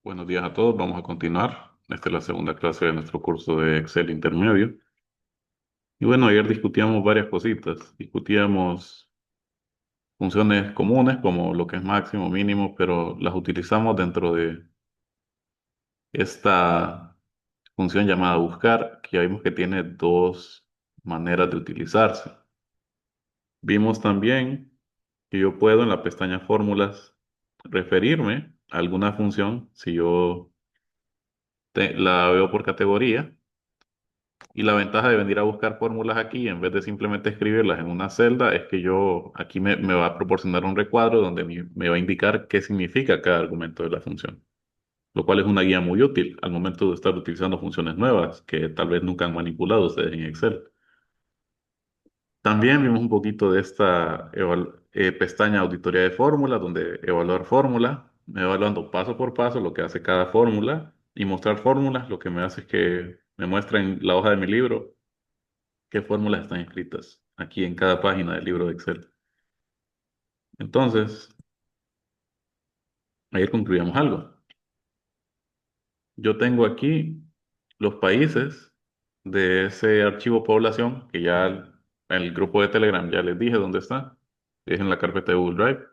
Buenos días a todos, vamos a continuar. Esta es la segunda clase de nuestro curso de Excel intermedio. Y bueno, ayer discutíamos varias cositas. Discutíamos funciones comunes como lo que es máximo, mínimo, pero las utilizamos dentro de esta función llamada buscar, que ya vimos que tiene dos maneras de utilizarse. Vimos también que yo puedo en la pestaña fórmulas referirme a alguna función si yo la veo por categoría. Y la ventaja de venir a buscar fórmulas aquí, en vez de simplemente escribirlas en una celda, es que yo aquí me va a proporcionar un recuadro donde me va a indicar qué significa cada argumento de la función, lo cual es una guía muy útil al momento de estar utilizando funciones nuevas que tal vez nunca han manipulado ustedes en Excel. También vimos un poquito de esta pestaña auditoría de fórmulas, donde evaluar fórmula, evaluando paso por paso lo que hace cada fórmula y mostrar fórmulas, lo que me hace es que me muestra en la hoja de mi libro qué fórmulas están escritas aquí en cada página del libro de Excel. Entonces, ayer concluíamos algo. Yo tengo aquí los países de ese archivo población que ya en el grupo de Telegram ya les dije dónde está. Es en la carpeta de Google Drive.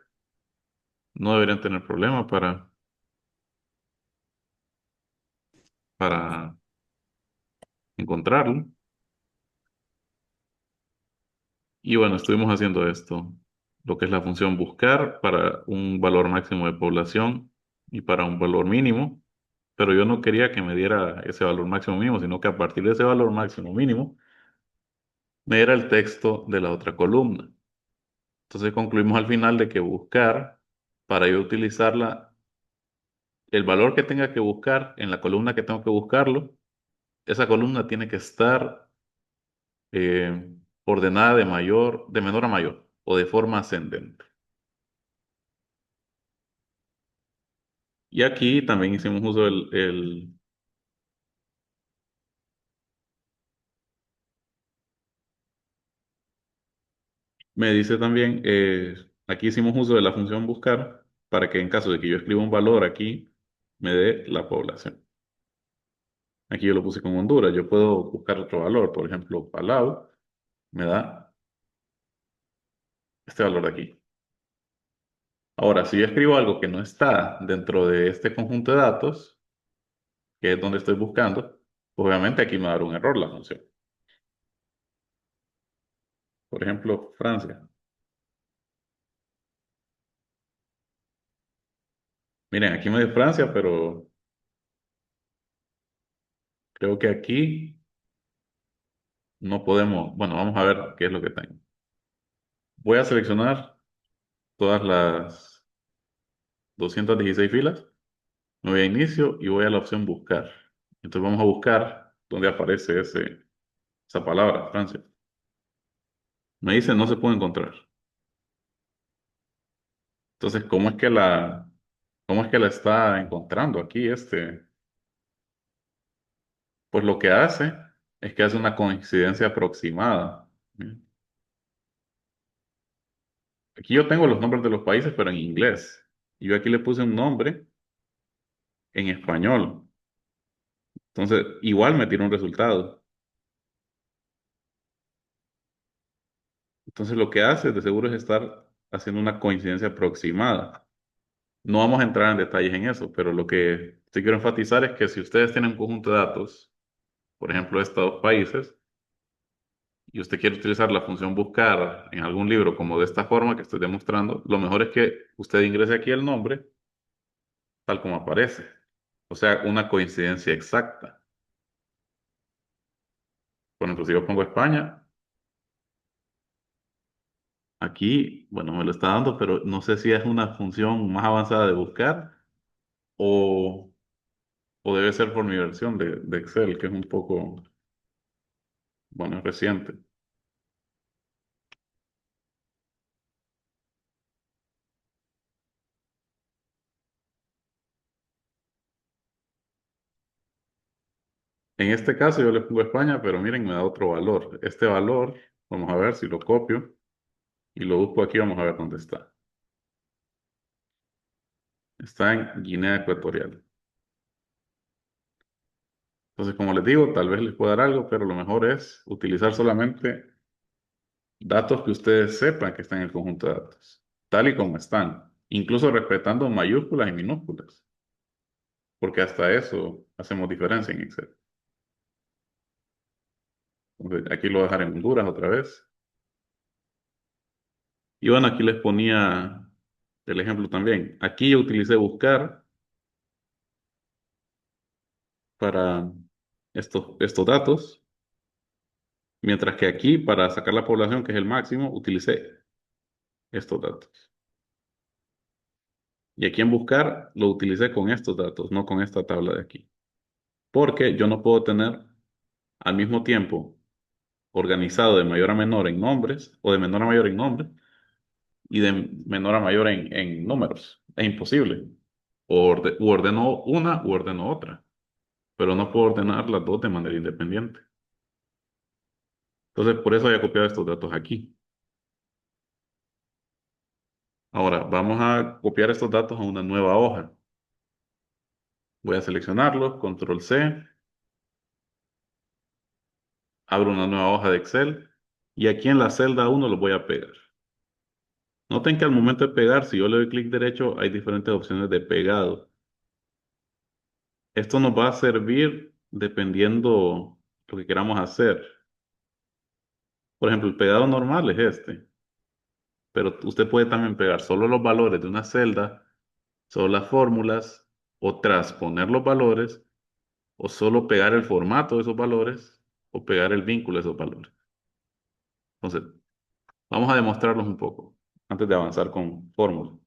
No deberían tener problema para encontrarlo. Y bueno, estuvimos haciendo esto, lo que es la función buscar para un valor máximo de población y para un valor mínimo. Pero yo no quería que me diera ese valor máximo mínimo, sino que a partir de ese valor máximo mínimo me diera el texto de la otra columna. Entonces concluimos al final de que buscar, para yo utilizarla, el valor que tenga que buscar en la columna que tengo que buscarlo, esa columna tiene que estar ordenada de menor a mayor o de forma ascendente. Y aquí también hicimos uso me dice también, aquí hicimos uso de la función buscar para que en caso de que yo escriba un valor aquí, me dé la población. Aquí yo lo puse con Honduras, yo puedo buscar otro valor, por ejemplo, Palau, me da este valor de aquí. Ahora, si yo escribo algo que no está dentro de este conjunto de datos, que es donde estoy buscando, pues obviamente aquí me va a dar un error la función. Por ejemplo, Francia. Miren, aquí me dio Francia, pero creo que aquí no podemos, bueno, vamos a ver qué es lo que tengo. Voy a seleccionar todas las 216 filas, me voy a inicio y voy a la opción buscar. Entonces vamos a buscar donde aparece esa palabra, Francia. Me dice no se puede encontrar. Entonces, cómo es que la está encontrando aquí este? Pues lo que hace es que hace una coincidencia aproximada. Aquí yo tengo los nombres de los países, pero en inglés. Y yo aquí le puse un nombre en español. Entonces, igual me tira un resultado. Entonces, lo que hace de seguro es estar haciendo una coincidencia aproximada. No vamos a entrar en detalles en eso, pero lo que sí quiero enfatizar es que si ustedes tienen un conjunto de datos, por ejemplo, estos dos países, y usted quiere utilizar la función buscar en algún libro como de esta forma que estoy demostrando, lo mejor es que usted ingrese aquí el nombre tal como aparece. O sea, una coincidencia exacta. Por ejemplo, si yo pongo España, aquí, bueno, me lo está dando, pero no sé si es una función más avanzada de buscar o, o debe ser por mi versión de Excel, que es un poco, bueno, es reciente. En este caso yo le pongo España, pero miren, me da otro valor. Este valor, vamos a ver si lo copio y lo busco aquí, vamos a ver dónde está. Está en Guinea Ecuatorial. Entonces, como les digo, tal vez les pueda dar algo, pero lo mejor es utilizar solamente datos que ustedes sepan que están en el conjunto de datos, tal y como están, incluso respetando mayúsculas y minúsculas, porque hasta eso hacemos diferencia en Excel. Entonces, aquí lo dejaré en Honduras otra vez. Y bueno, aquí les ponía el ejemplo también. Aquí yo utilicé buscar para estos datos, mientras que aquí para sacar la población, que es el máximo, utilicé estos datos. Y aquí en buscar lo utilicé con estos datos, no con esta tabla de aquí. Porque yo no puedo tener al mismo tiempo organizado de mayor a menor en nombres o de menor a mayor en nombres y de menor a mayor en números. Es imposible. U ordeno una u ordeno otra, pero no puedo ordenar las dos de manera independiente. Entonces, por eso había copiado estos datos aquí. Ahora, vamos a copiar estos datos a una nueva hoja. Voy a seleccionarlos, control C, abro una nueva hoja de Excel y aquí en la celda 1 los voy a pegar. Noten que al momento de pegar, si yo le doy clic derecho, hay diferentes opciones de pegado. Esto nos va a servir dependiendo lo que queramos hacer. Por ejemplo, el pegado normal es este, pero usted puede también pegar solo los valores de una celda, solo las fórmulas, o transponer los valores, o solo pegar el formato de esos valores, o pegar el vínculo de esos valores. Entonces, vamos a demostrarlos un poco antes de avanzar con fórmulas.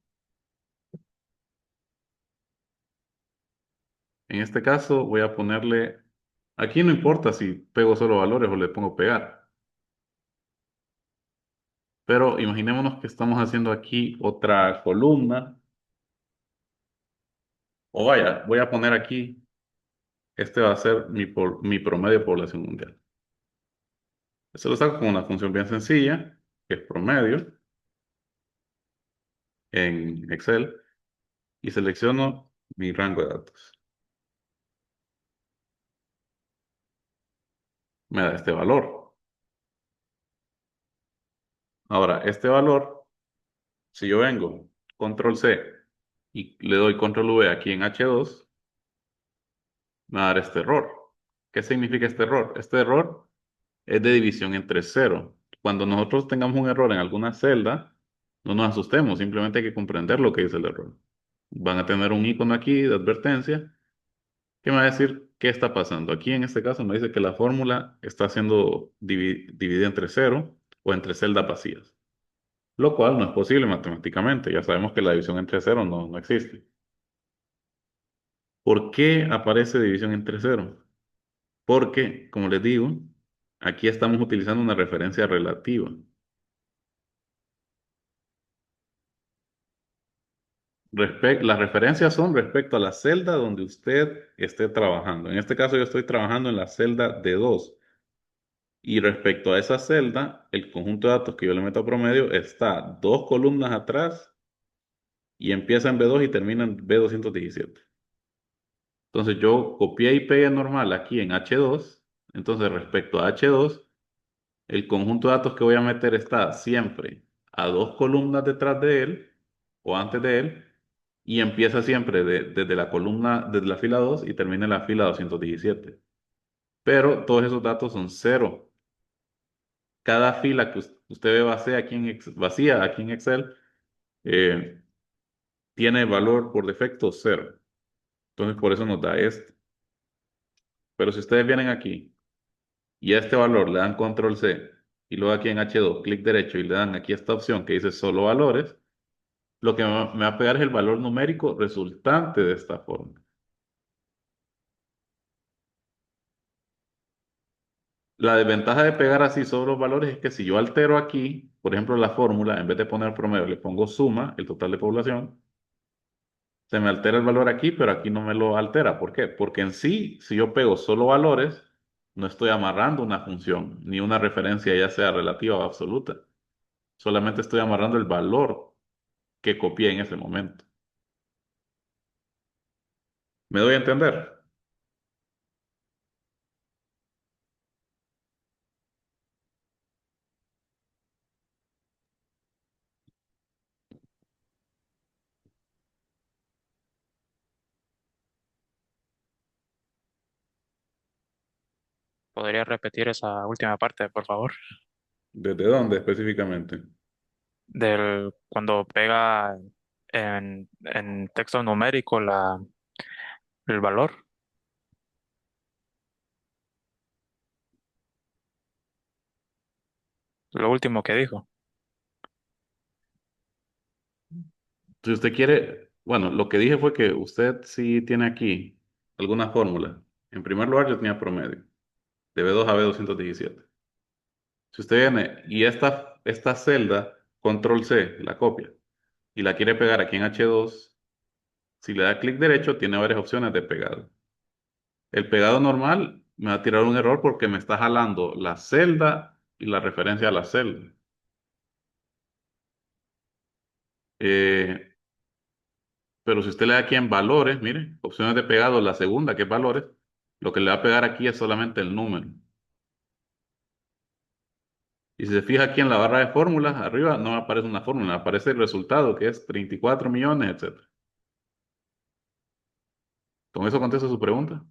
En este caso voy a ponerle, aquí no importa si pego solo valores o le pongo pegar, pero imaginémonos que estamos haciendo aquí otra columna, o vaya, voy a poner aquí, este va a ser mi promedio de población mundial. Esto lo saco con una función bien sencilla, que es promedio, en Excel, y selecciono mi rango de datos. Me da este valor. Ahora, este valor, si yo vengo, control C, y le doy control V aquí en H2, me va a dar este error. ¿Qué significa este error? Este error es de división entre cero. Cuando nosotros tengamos un error en alguna celda, no nos asustemos, simplemente hay que comprender lo que dice el error. Van a tener un icono aquí de advertencia que me va a decir qué está pasando. Aquí en este caso me dice que la fórmula está siendo dividida entre cero o entre celdas vacías, lo cual no es posible matemáticamente. Ya sabemos que la división entre cero no existe. ¿Por qué aparece división entre cero? Porque, como les digo, aquí estamos utilizando una referencia relativa. Las referencias son respecto a la celda donde usted esté trabajando. En este caso yo estoy trabajando en la celda D2. Y respecto a esa celda, el conjunto de datos que yo le meto a promedio está dos columnas atrás y empieza en B2 y termina en B217. Entonces yo copié y pegué normal aquí en H2. Entonces respecto a H2, el conjunto de datos que voy a meter está siempre a dos columnas detrás de él o antes de él y empieza siempre desde la columna, desde la fila 2 y termina en la fila 217. Pero todos esos datos son cero. Cada fila que usted ve vacía aquí en Excel eh, tiene valor por defecto cero. Entonces por eso nos da este. Pero si ustedes vienen aquí y a este valor le dan control C y luego aquí en H2 clic derecho y le dan aquí esta opción que dice solo valores, lo que me va a pegar es el valor numérico resultante de esta forma. La desventaja de pegar así sobre los valores es que si yo altero aquí, por ejemplo, la fórmula, en vez de poner promedio, le pongo suma, el total de población, se me altera el valor aquí, pero aquí no me lo altera. ¿Por qué? Porque en sí, si yo pego solo valores, no estoy amarrando una función, ni una referencia, ya sea relativa o absoluta. Solamente estoy amarrando el valor que copié en ese momento. ¿Me doy a entender? ¿Podría repetir esa última parte, por favor? ¿Desde dónde específicamente? Del cuando pega en texto numérico el valor, lo último que dijo. Si usted quiere, bueno, lo que dije fue que usted sí tiene aquí alguna fórmula. En primer lugar, yo tenía promedio de B2 a B217. Si usted viene y esta celda, control C, la copia, y la quiere pegar aquí en H2, si le da clic derecho, tiene varias opciones de pegado. El pegado normal me va a tirar un error porque me está jalando la celda y la referencia a la celda. Eh, pero si usted le da aquí en valores, mire, opciones de pegado, la segunda que es valores, lo que le va a pegar aquí es solamente el número. Y si se fija aquí en la barra de fórmulas, arriba no aparece una fórmula, aparece el resultado que es 34 millones, etcétera. ¿Con eso contesto su pregunta?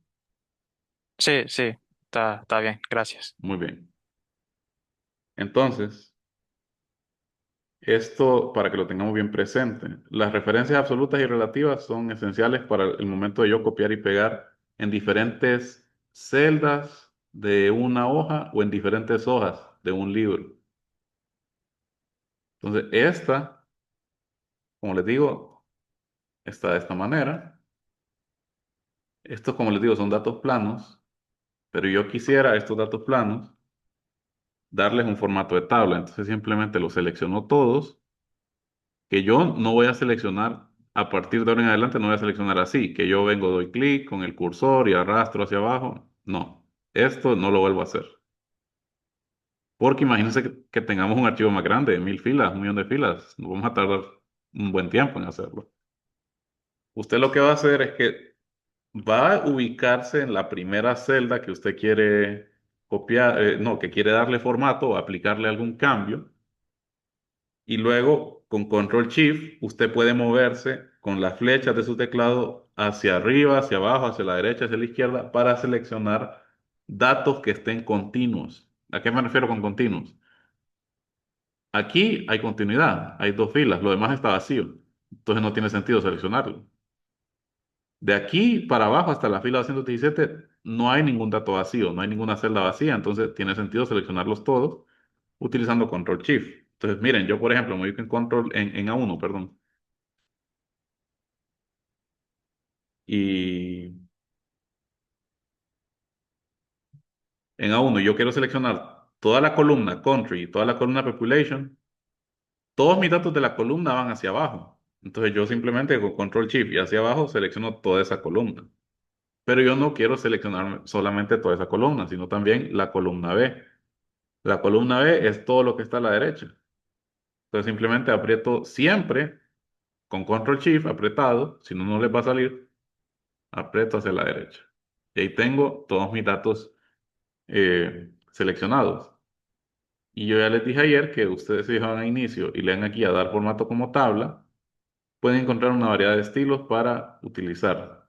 Sí, sí, está bien, gracias. Muy bien. Entonces, esto para que lo tengamos bien presente. Las referencias absolutas y relativas son esenciales para el momento de yo copiar y pegar en diferentes celdas de una hoja o en diferentes hojas de un libro. Entonces, esta, como les digo, está de esta manera. Estos, como les digo, son datos planos, pero yo quisiera a estos datos planos darles un formato de tabla. Entonces, simplemente los selecciono todos, que yo no voy a seleccionar a partir de ahora en adelante, no voy a seleccionar así, que yo vengo, doy clic con el cursor y arrastro hacia abajo. No, esto no lo vuelvo a hacer. Porque imagínense que tengamos un archivo más grande, 1000 filas, 1 millón de filas. Nos vamos a tardar un buen tiempo en hacerlo. Usted lo que va a hacer es que va a ubicarse en la primera celda que usted quiere copiar, no, que quiere darle formato o aplicarle algún cambio. Y luego con Control Shift usted puede moverse con las flechas de su teclado hacia arriba, hacia abajo, hacia la derecha, hacia la izquierda para seleccionar datos que estén continuos. ¿A qué me refiero con continuos? Aquí hay continuidad, hay dos filas, lo demás está vacío. Entonces no tiene sentido seleccionarlo. De aquí para abajo hasta la fila 217 no hay ningún dato vacío, no hay ninguna celda vacía, entonces tiene sentido seleccionarlos todos utilizando Control Shift. Entonces, miren, yo por ejemplo me ubico en en A1, perdón. Y en A1 yo quiero seleccionar toda la columna country y toda la columna population, todos mis datos de la columna van hacia abajo. Entonces yo simplemente con control shift y hacia abajo selecciono toda esa columna. Pero yo no quiero seleccionar solamente toda esa columna, sino también la columna B. La columna B es todo lo que está a la derecha. Entonces simplemente aprieto siempre con control shift apretado, si no, no les va a salir, aprieto hacia la derecha. Y ahí tengo todos mis datos seleccionados. Y yo ya les dije ayer que ustedes se fijan a inicio y le dan aquí a dar formato como tabla, pueden encontrar una variedad de estilos para utilizar.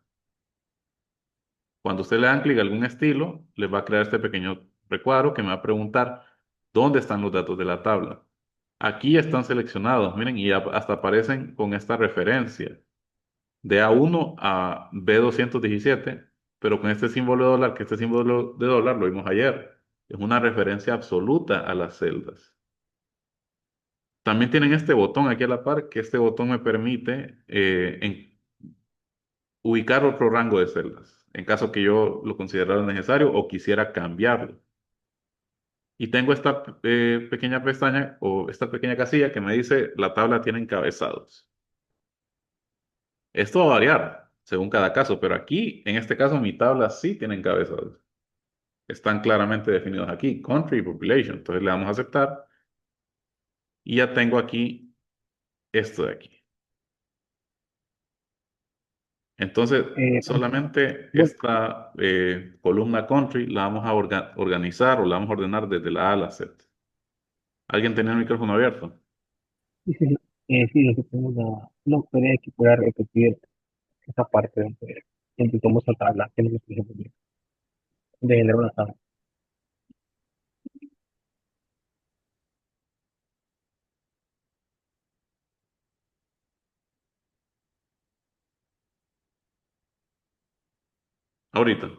Cuando usted le dan clic a algún estilo, les va a crear este pequeño recuadro que me va a preguntar dónde están los datos de la tabla. Aquí están seleccionados, miren, y hasta aparecen con esta referencia de A1 a B217, pero con este símbolo de dólar, que este símbolo de dólar lo vimos ayer. Es una referencia absoluta a las celdas. También tienen este botón aquí a la par, que este botón me permite ubicar otro rango de celdas, en caso que yo lo considerara necesario o quisiera cambiarlo. Y tengo esta pequeña pestaña o esta pequeña casilla que me dice la tabla tiene encabezados. Esto va a variar según cada caso, pero aquí, en este caso, mi tabla sí tiene encabezados. Están claramente definidos aquí, country y population. Entonces le damos a aceptar y ya tengo aquí esto de aquí. Entonces, Bueno, solamente bueno, esta columna country la vamos a organizar o la vamos a ordenar desde la A a la Z. ¿Alguien tenía el micrófono abierto? sí, sí, sí, sí, lo que tengo no puede que pueda repetir esa parte donde cómo esa tabla, que no me explico muy bien, de generar una tabla. Ahorita.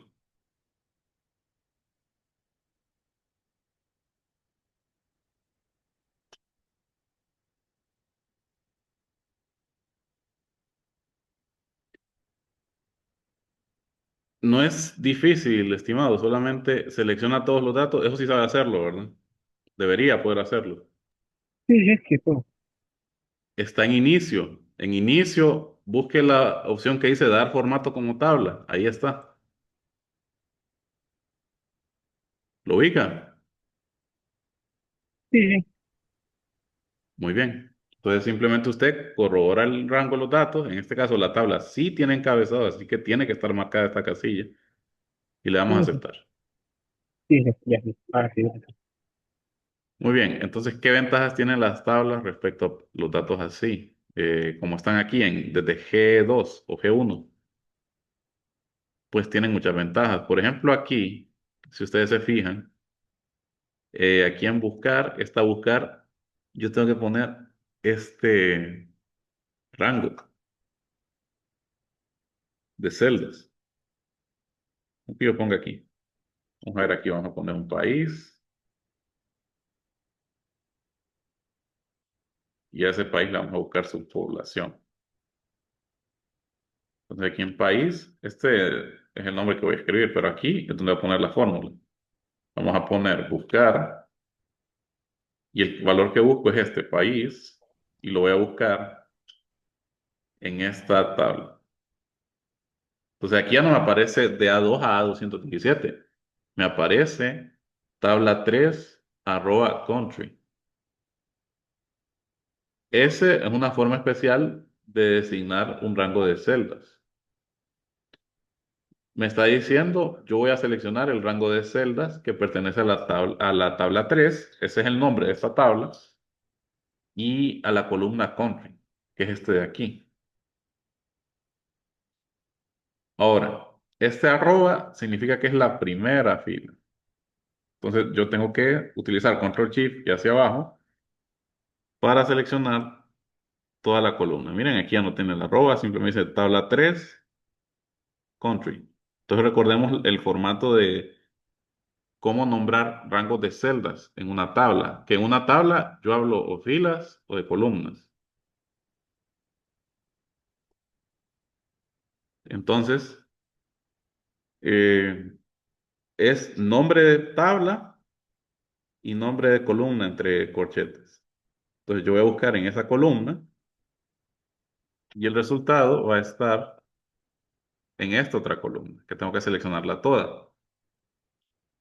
No es difícil, estimado, solamente selecciona todos los datos. Eso sí sabe hacerlo, ¿verdad? Debería poder hacerlo. Sí, es que todo. Está en inicio. En inicio, busque la opción que dice dar formato como tabla. Ahí está. ¿Lo ubica? Sí, sí, Muy bien. Entonces simplemente usted corrobora el rango de los datos. En este caso, la tabla sí tiene encabezado, así que tiene que estar marcada esta casilla y le damos a sí, sí, aceptar. sí, sí, ya, sí. Ahora sí, ya. Muy bien. Entonces, ¿qué ventajas tienen las tablas respecto a los datos así? Como están aquí desde G2 o G1, pues tienen muchas ventajas. Por ejemplo, aquí, si ustedes se fijan, aquí en buscar, esta buscar, yo tengo que poner este rango de celdas. Que yo ponga aquí. Vamos a ver aquí, vamos a poner un país y a ese país le vamos a buscar su población. Entonces aquí en país, este es el nombre que voy a escribir, pero aquí es donde voy a poner la fórmula. Vamos a poner buscar y el valor que busco es este país y lo voy a buscar en esta tabla. Entonces aquí ya no me aparece de A2 a A237. Me aparece tabla 3 arroba country. Ese es una forma especial de designar un rango de celdas. Me está diciendo, yo voy a seleccionar el rango de celdas que pertenece a la tabla 3. Ese es el nombre de esta tabla, y a la columna country, que es este de aquí. Ahora, este arroba significa que es la primera fila. Entonces yo tengo que utilizar Control Shift y hacia abajo para seleccionar toda la columna. Miren, aquí ya no tiene la arroba, simplemente dice tabla 3 country. Entonces recordemos el formato de cómo nombrar rangos de celdas en una tabla. Que en una tabla yo hablo o filas o de columnas. Entonces, eh, es nombre de tabla y nombre de columna entre corchetes. Entonces yo voy a buscar en esa columna y el resultado va a estar en esta otra columna, que tengo que seleccionarla toda.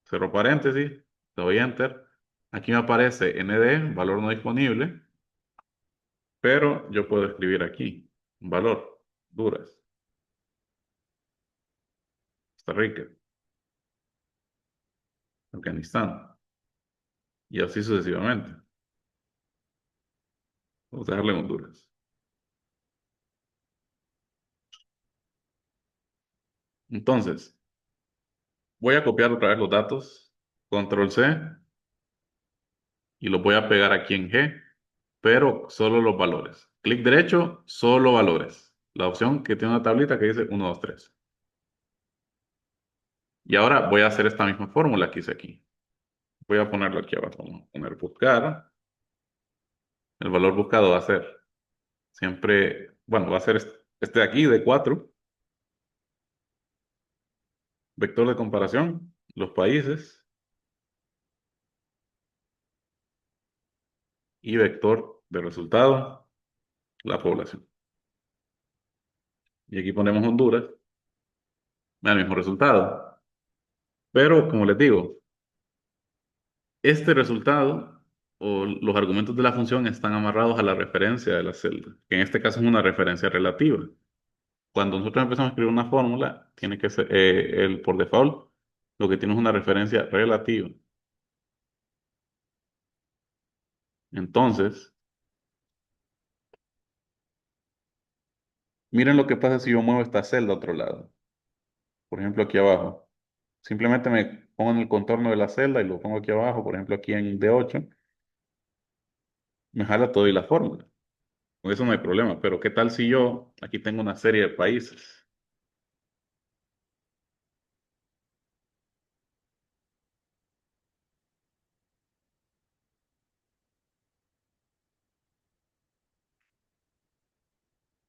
Cierro paréntesis, le doy enter. Aquí me aparece ND, valor no disponible, pero yo puedo escribir aquí un valor, Honduras, Costa Rica, Afganistán, y así sucesivamente. Vamos a dejarle en Honduras. Entonces, voy a copiar otra vez los datos, Control C, y los voy a pegar aquí en G, pero solo los valores. Clic derecho, solo valores. La opción que tiene una tablita que dice 1, 2, 3. Y ahora voy a hacer esta misma fórmula que hice aquí. Voy a ponerlo aquí abajo. Vamos a poner buscar. El valor buscado va a ser siempre, bueno, va a ser este de aquí de 4. Vector de comparación, los países, y vector de resultado, la población. Y aquí ponemos Honduras, me da el mismo resultado. Pero, como les digo, este resultado o los argumentos de la función están amarrados a la referencia de la celda, que en este caso es una referencia relativa. Cuando nosotros empezamos a escribir una fórmula, tiene que ser, por default, lo que tiene es una referencia relativa. Entonces, miren lo que pasa si yo muevo esta celda a otro lado. Por ejemplo, aquí abajo. Simplemente me pongo en el contorno de la celda y lo pongo aquí abajo, por ejemplo, aquí en D8, me jala todo y la fórmula. Con eso no hay problema. Pero ¿qué tal si yo aquí tengo una serie de países?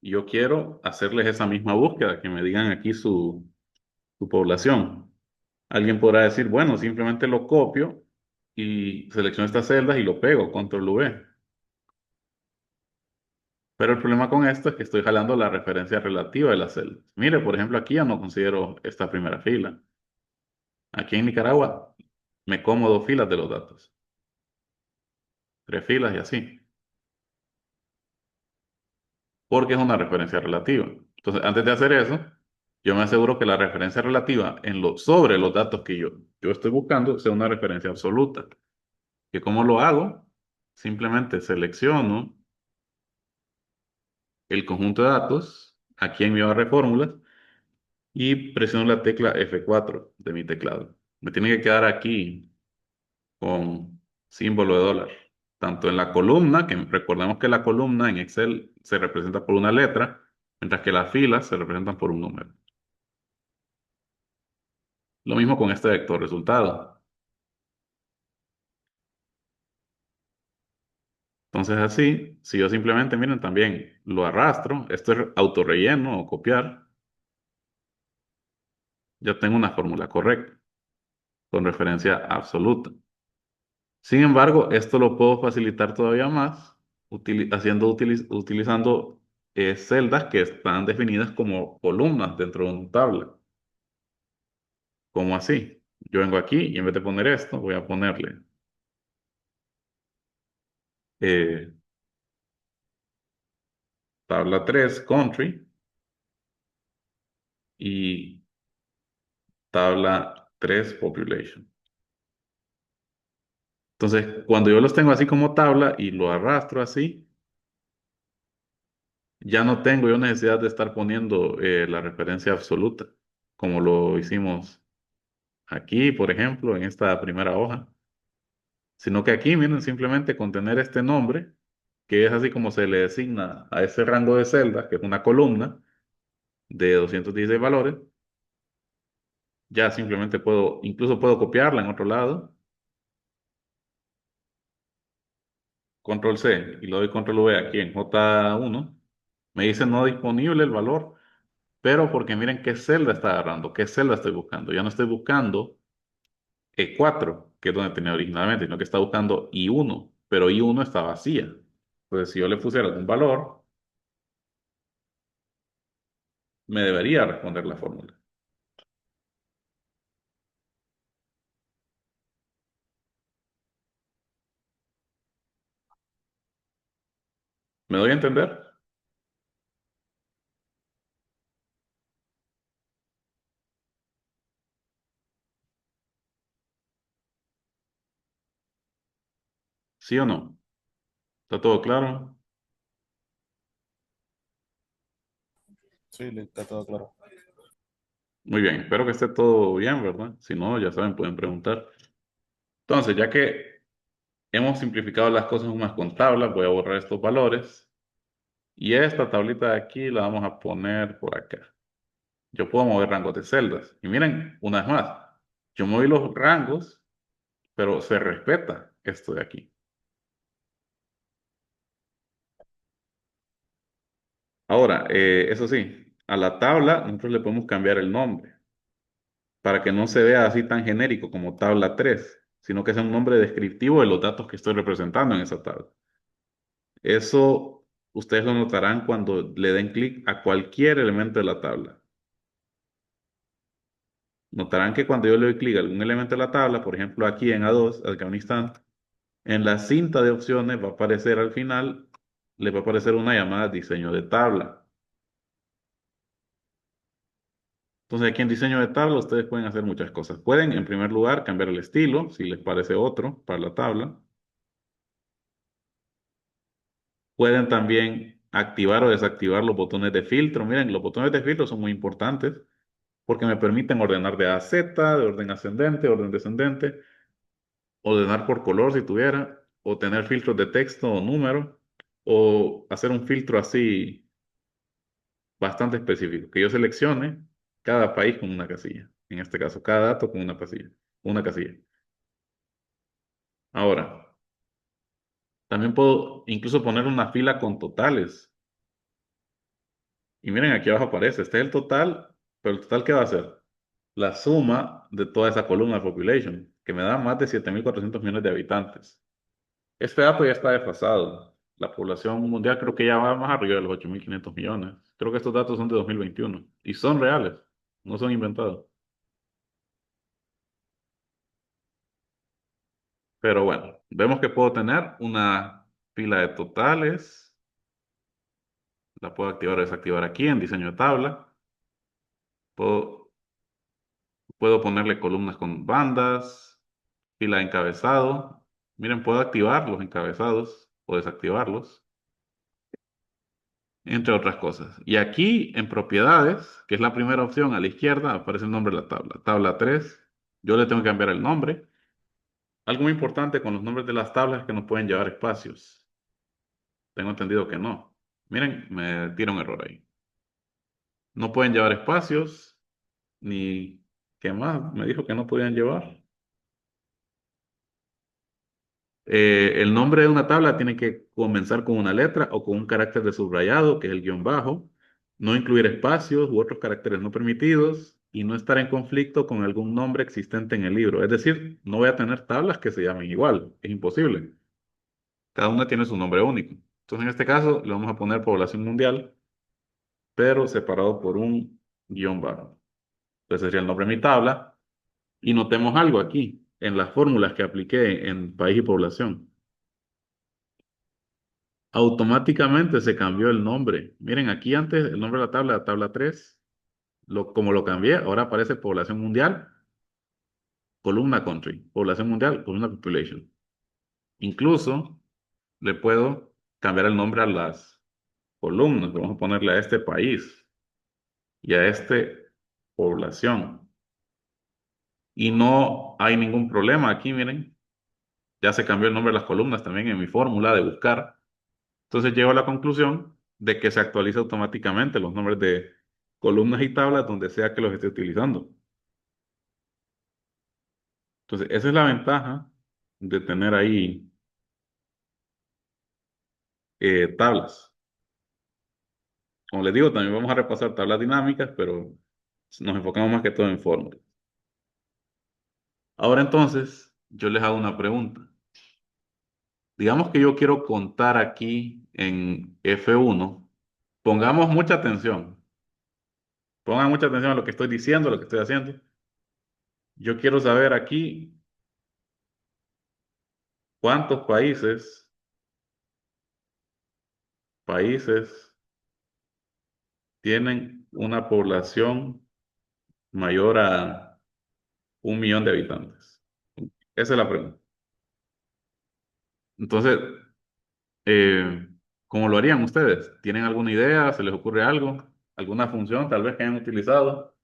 y yo quiero hacerles esa misma búsqueda, que me digan aquí su población. Alguien podrá decir, bueno, simplemente lo copio y selecciono estas celdas y lo pego, control V. Pero el problema con esto es que estoy jalando la referencia relativa de las celdas. Mire, por ejemplo, aquí ya no considero esta primera fila. Aquí en Nicaragua me como dos filas de los datos, tres filas y así, porque es una referencia relativa. Entonces, antes de hacer eso, yo me aseguro que la referencia relativa sobre los datos que yo estoy buscando sea una referencia absoluta. ¿Que cómo lo hago? Simplemente selecciono el conjunto de datos aquí en mi barra de fórmulas y presiono la tecla F4 de mi teclado. Me tiene que quedar aquí con símbolo de dólar. Tanto en la columna, que recordemos que la columna en Excel se representa por una letra, mientras que las filas se representan por un número. Lo mismo con este vector resultado. Entonces así, si yo simplemente, miren, también lo arrastro, esto es autorrelleno o copiar, ya tengo una fórmula correcta, con referencia absoluta. Sin embargo, esto lo puedo facilitar todavía más utilizando celdas que están definidas como columnas dentro de una tabla. ¿Cómo así? Yo vengo aquí y en vez de poner esto, voy a ponerle eh, tabla 3 country y tabla 3 population. Entonces, cuando yo los tengo así como tabla y lo arrastro así, ya no tengo yo necesidad de estar poniendo la referencia absoluta, como lo hicimos aquí, por ejemplo, en esta primera hoja, sino que aquí, miren, simplemente con tener este nombre, que es así como se le designa a ese rango de celdas, que es una columna de 216 valores, ya simplemente puedo, incluso puedo copiarla en otro lado, control C, y le doy control V aquí en J1, me dice no disponible el valor, pero porque miren qué celda está agarrando, qué celda estoy buscando, ya no estoy buscando E4, que es donde tenía originalmente, sino que está buscando I1, pero I1 está vacía. Entonces, si yo le pusiera algún valor, me debería responder la fórmula. ¿Me doy a entender? ¿Sí o no? ¿Está todo claro? Sí, está todo claro. Muy bien, espero que esté todo bien, ¿verdad? Si no, ya saben, pueden preguntar. Entonces, ya que hemos simplificado las cosas más con tablas, voy a borrar estos valores y esta tablita de aquí la vamos a poner por acá. Yo puedo mover rangos de celdas. Y miren, una vez más, yo moví los rangos, pero se respeta esto de aquí. Ahora, eso sí, a la tabla nosotros le podemos cambiar el nombre para que no se vea así tan genérico como tabla 3, sino que sea un nombre descriptivo de los datos que estoy representando en esa tabla. Eso ustedes lo notarán cuando le den clic a cualquier elemento de la tabla. Notarán que cuando yo le doy clic a algún elemento de la tabla, por ejemplo aquí en A2, Afganistán, en la cinta de opciones va a aparecer al final, le va a aparecer una llamada diseño de tabla. Entonces aquí en diseño de tabla ustedes pueden hacer muchas cosas. Pueden en primer lugar cambiar el estilo, si les parece otro para la tabla. Pueden también activar o desactivar los botones de filtro. Miren, los botones de filtro son muy importantes porque me permiten ordenar de A a Z, de orden ascendente, orden descendente, ordenar por color si tuviera, o tener filtros de texto o número, o hacer un filtro así bastante específico, que yo seleccione cada país con una casilla. En este caso, cada dato con una casilla. Una casilla. Ahora, también puedo incluso poner una fila con totales. Y miren, aquí abajo aparece, este es el total, pero el total, ¿qué va a ser? La suma de toda esa columna de population, que me da más de 7.400 millones de habitantes. Este dato ya está desfasado. La población mundial creo que ya va más arriba de los 8.500 millones. Creo que estos datos son de 2021 y son reales, no son inventados. Pero bueno, vemos que puedo tener una fila de totales. La puedo activar o desactivar aquí en diseño de tabla. Puedo, puedo ponerle columnas con bandas, fila de encabezado. Miren, puedo activar los encabezados o desactivarlos, entre otras cosas. Y aquí en propiedades, que es la primera opción a la izquierda, aparece el nombre de la tabla. Tabla 3. Yo le tengo que cambiar el nombre. Algo muy importante con los nombres de las tablas es que no pueden llevar espacios. Tengo entendido que no. Miren, me tira un error ahí. No pueden llevar espacios, ni... ¿Qué más? Me dijo que no podían llevar. El nombre de una tabla tiene que comenzar con una letra o con un carácter de subrayado, que es el guión bajo, no incluir espacios u otros caracteres no permitidos y no estar en conflicto con algún nombre existente en el libro. Es decir, no voy a tener tablas que se llamen igual, es imposible. Cada una tiene su nombre único. Entonces, en este caso, le vamos a poner población mundial, pero separado por un guión bajo. Entonces sería el nombre de mi tabla. Y notemos algo aquí, en las fórmulas que apliqué en país y población. Automáticamente se cambió el nombre. Miren, aquí antes el nombre de la tabla 3, como lo cambié, ahora aparece población mundial, columna country, población mundial, columna population. Incluso le puedo cambiar el nombre a las columnas. Vamos a ponerle a este país y a este población. Y no hay ningún problema aquí, miren. Ya se cambió el nombre de las columnas también en mi fórmula de buscar. Entonces llego a la conclusión de que se actualiza automáticamente los nombres de columnas y tablas donde sea que los esté utilizando. Entonces, esa es la ventaja de tener ahí tablas. Como les digo, también vamos a repasar tablas dinámicas, pero nos enfocamos más que todo en fórmulas. Ahora entonces, yo les hago una pregunta. Digamos que yo quiero contar aquí en F1. Pongamos mucha atención. Pongan mucha atención a lo que estoy diciendo, a lo que estoy haciendo. Yo quiero saber aquí cuántos países tienen una población mayor a 1 millón de habitantes. Esa es la pregunta. Entonces, eh, ¿cómo lo harían ustedes? ¿Tienen alguna idea? ¿Se les ocurre algo? ¿Alguna función tal vez que hayan utilizado?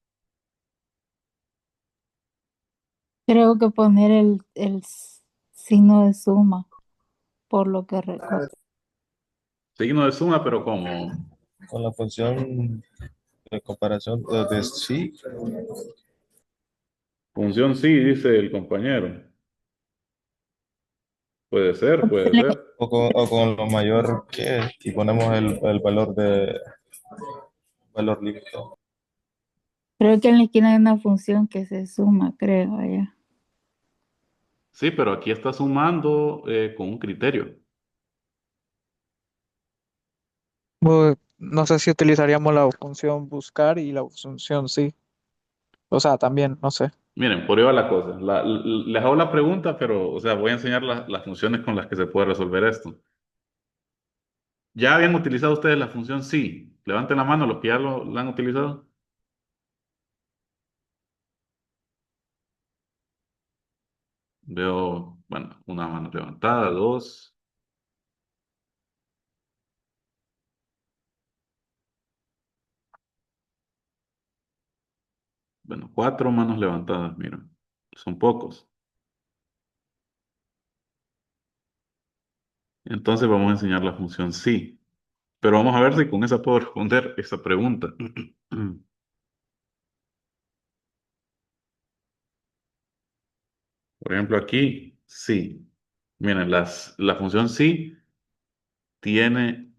Creo que poner signo de suma, por lo que recuerdo. Signo de suma, pero como Con la función de comparación de sí, función sí, dice el compañero. Puede ser, puede ser. o con lo mayor que es, y ponemos el valor de valor límite. Creo que en la esquina hay una función que se suma, creo, allá. Sí, pero aquí está sumando con un criterio. No sé si utilizaríamos la función buscar y la función sí. O sea, también, no sé. Miren, por ahí va la cosa. Les hago la pregunta, pero, o sea, voy a enseñar las funciones con las que se puede resolver esto. ¿Ya habían utilizado ustedes la función sí? Levanten la mano los que ya la han utilizado. Veo, bueno, una mano levantada, dos, bueno, cuatro manos levantadas, miren. Son pocos. Entonces vamos a enseñar la función sí. Pero vamos a ver si con esa puedo responder esa pregunta. Por ejemplo, aquí, sí. Miren, la función sí tiene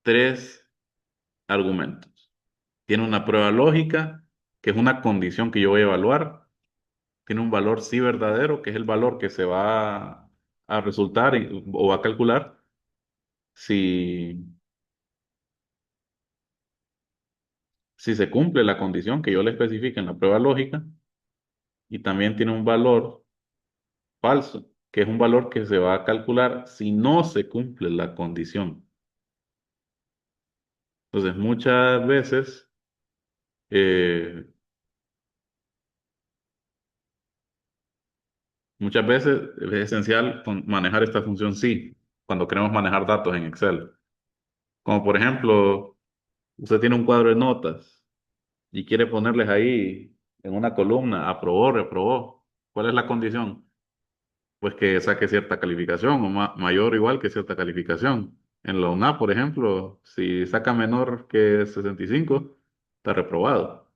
tres argumentos. Tiene una prueba lógica, que es una condición que yo voy a evaluar. Tiene un valor sí verdadero, que es el valor que se va a resultar o a calcular si, si se cumple la condición que yo le especifique en la prueba lógica. Y también tiene un valor falso, que es un valor que se va a calcular si no se cumple la condición. Entonces, eh, muchas veces es esencial manejar esta función sí, cuando queremos manejar datos en Excel. Como por ejemplo, usted tiene un cuadro de notas y quiere ponerles ahí en una columna, aprobó, reprobó. ¿Cuál es la condición? Pues que saque cierta calificación o mayor o igual que cierta calificación. En la UNA, por ejemplo, si saca menor que 65, está reprobado.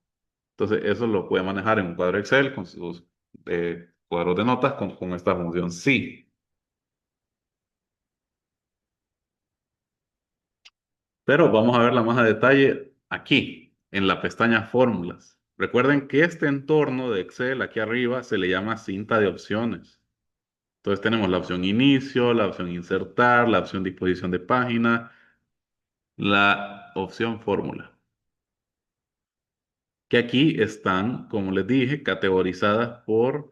Entonces, eso lo puede manejar en un cuadro Excel con sus cuadros de notas con esta función sí. Pero vamos a verla más a detalle aquí, en la pestaña Fórmulas. Recuerden que este entorno de Excel aquí arriba se le llama cinta de opciones. Entonces tenemos la opción inicio, la opción insertar, la opción disposición de página, la opción fórmula. Que aquí están, como les dije, categorizadas por,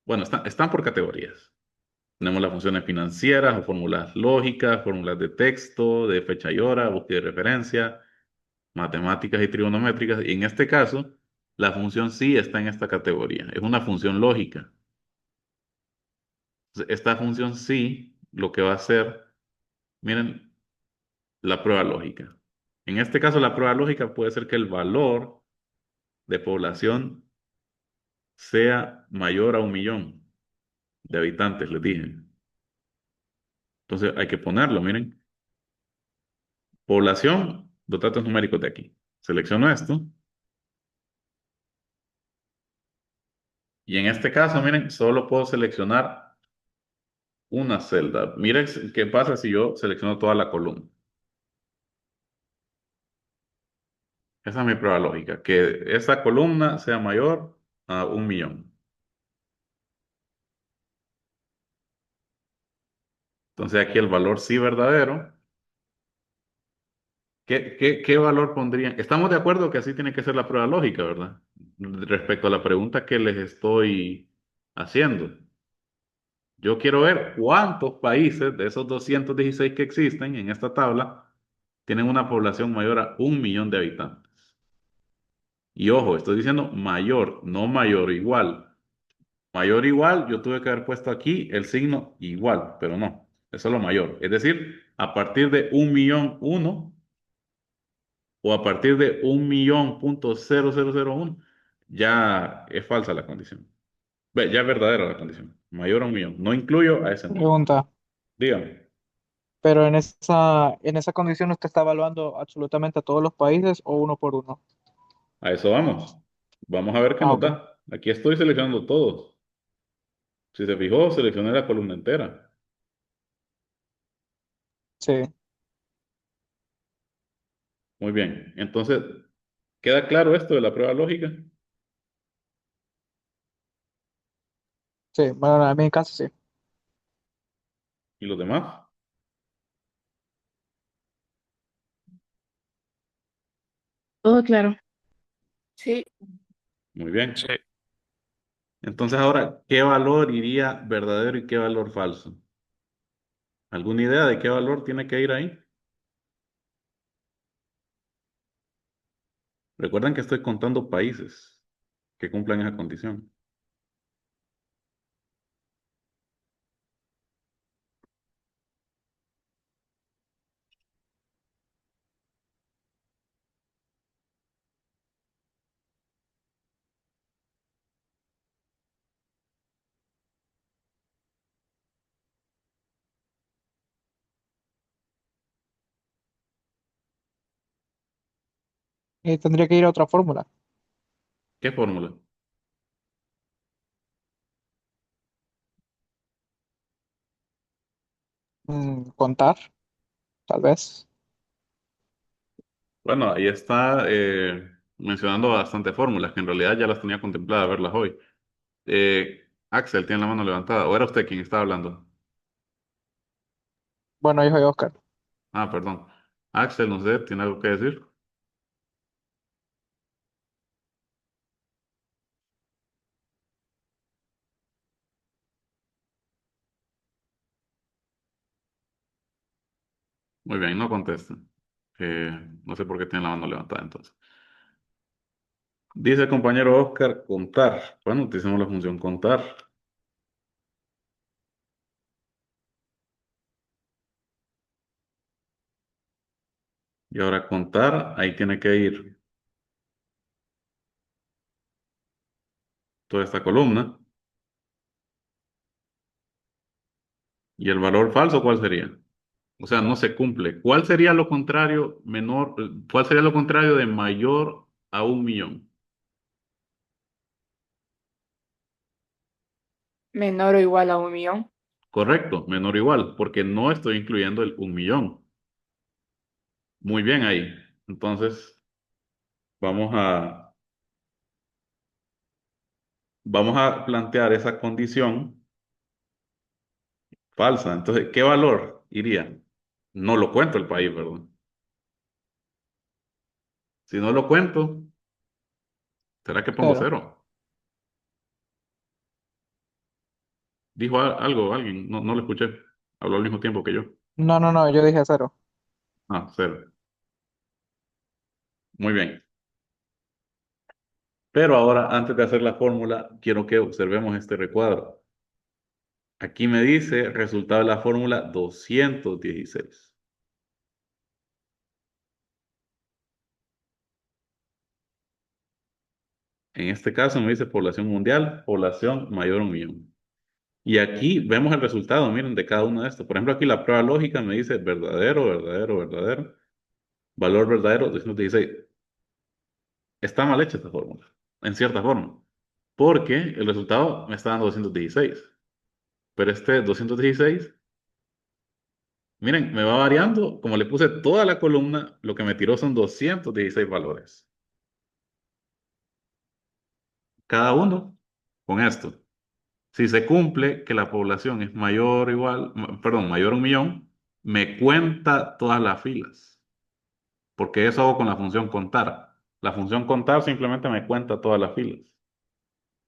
bueno, están por categorías. Tenemos las funciones financieras o fórmulas lógicas, fórmulas de texto, de fecha y hora, búsqueda y referencia, matemáticas y trigonométricas. Y en este caso, la función sí está en esta categoría. Es una función lógica. Esta función sí lo que va a hacer, miren, la prueba lógica. En este caso, la prueba lógica puede ser que el valor de población sea mayor a 1 millón de habitantes, les dije. Entonces hay que ponerlo, miren. Población, los datos numéricos de aquí. Selecciono esto. Y en este caso, miren, solo puedo seleccionar una celda. Miren qué pasa si yo selecciono toda la columna. Esa es mi prueba lógica, que esa columna sea mayor a 1 millón. Entonces aquí el valor sí verdadero. ¿Qué valor pondrían? Estamos de acuerdo que así tiene que ser la prueba lógica, ¿verdad? Respecto a la pregunta que les estoy haciendo. Yo quiero ver cuántos países de esos 216 que existen en esta tabla tienen una población mayor a 1 millón de habitantes. Y ojo, estoy diciendo mayor, no mayor o igual. Mayor o igual, yo tuve que haber puesto aquí el signo igual, pero no, es solo mayor. Es decir, a partir de 1 millón 1 o a partir de 1 millón.0001, ya es falsa la condición. Ve, ya es verdadera la condición. Mayor a 1 millón. No incluyo a ese número. Pregunta, Dígame, pero en esa condición usted está evaluando absolutamente a todos los países o uno por uno. a eso vamos. Vamos a ver qué Ah, nos ok. da. Aquí estoy seleccionando todos. Si se fijó, seleccioné la columna entera. Sí, Muy bien. Entonces, ¿queda claro esto de la prueba lógica? sí. Bueno, en mi caso sí. ¿Y los demás? Todo claro. Sí. Muy bien. Sí. Entonces ahora, ¿qué valor iría verdadero y qué valor falso? ¿Alguna idea de qué valor tiene que ir ahí? Recuerden que estoy contando países que cumplan esa condición. Y tendría que ir a otra fórmula. ¿Qué fórmula? Contar, tal vez. Bueno, ahí está mencionando bastantes fórmulas que en realidad ya las tenía contempladas verlas hoy. Axel tiene la mano levantada. ¿O era usted quien estaba hablando? Bueno, yo soy Oscar. Ah, perdón. Axel, no sé, ¿tiene algo que decir? Muy bien, no contesta. No sé por qué tiene la mano levantada entonces. Dice el compañero Oscar, contar. Bueno, utilicemos la función contar. Y ahora contar, ahí tiene que ir toda esta columna. ¿Y el valor falso cuál sería? O sea, no se cumple. ¿Cuál sería lo contrario menor? ¿Cuál sería lo contrario de mayor a 1 millón? Menor o igual a 1 millón. Correcto, menor o igual, porque no estoy incluyendo el 1 millón. Muy bien ahí. Entonces, vamos a, vamos a plantear esa condición falsa. Entonces, ¿qué valor iría? No lo cuento el país, ¿verdad? Si no lo cuento, ¿será que pongo Cero. cero? Dijo algo alguien, no, no lo escuché. Habló al mismo tiempo que yo. No, no, no, yo dije cero. Ah, cero. Muy bien. Pero ahora, antes de hacer la fórmula, quiero que observemos este recuadro. Aquí me dice resultado de la fórmula 216. En este caso me dice población mundial, población mayor a 1 millón. Y aquí vemos el resultado, miren, de cada uno de estos. Por ejemplo, aquí la prueba lógica me dice verdadero, verdadero, verdadero, valor verdadero 216. Está mal hecha esta fórmula, en cierta forma, porque el resultado me está dando 216. Pero este 216, miren, me va variando. Como le puse toda la columna, lo que me tiró son 216 valores. Cada uno con esto. Si se cumple que la población es mayor o igual, perdón, mayor a 1 millón, me cuenta todas las filas, porque eso hago con la función contar. La función contar simplemente me cuenta todas las filas.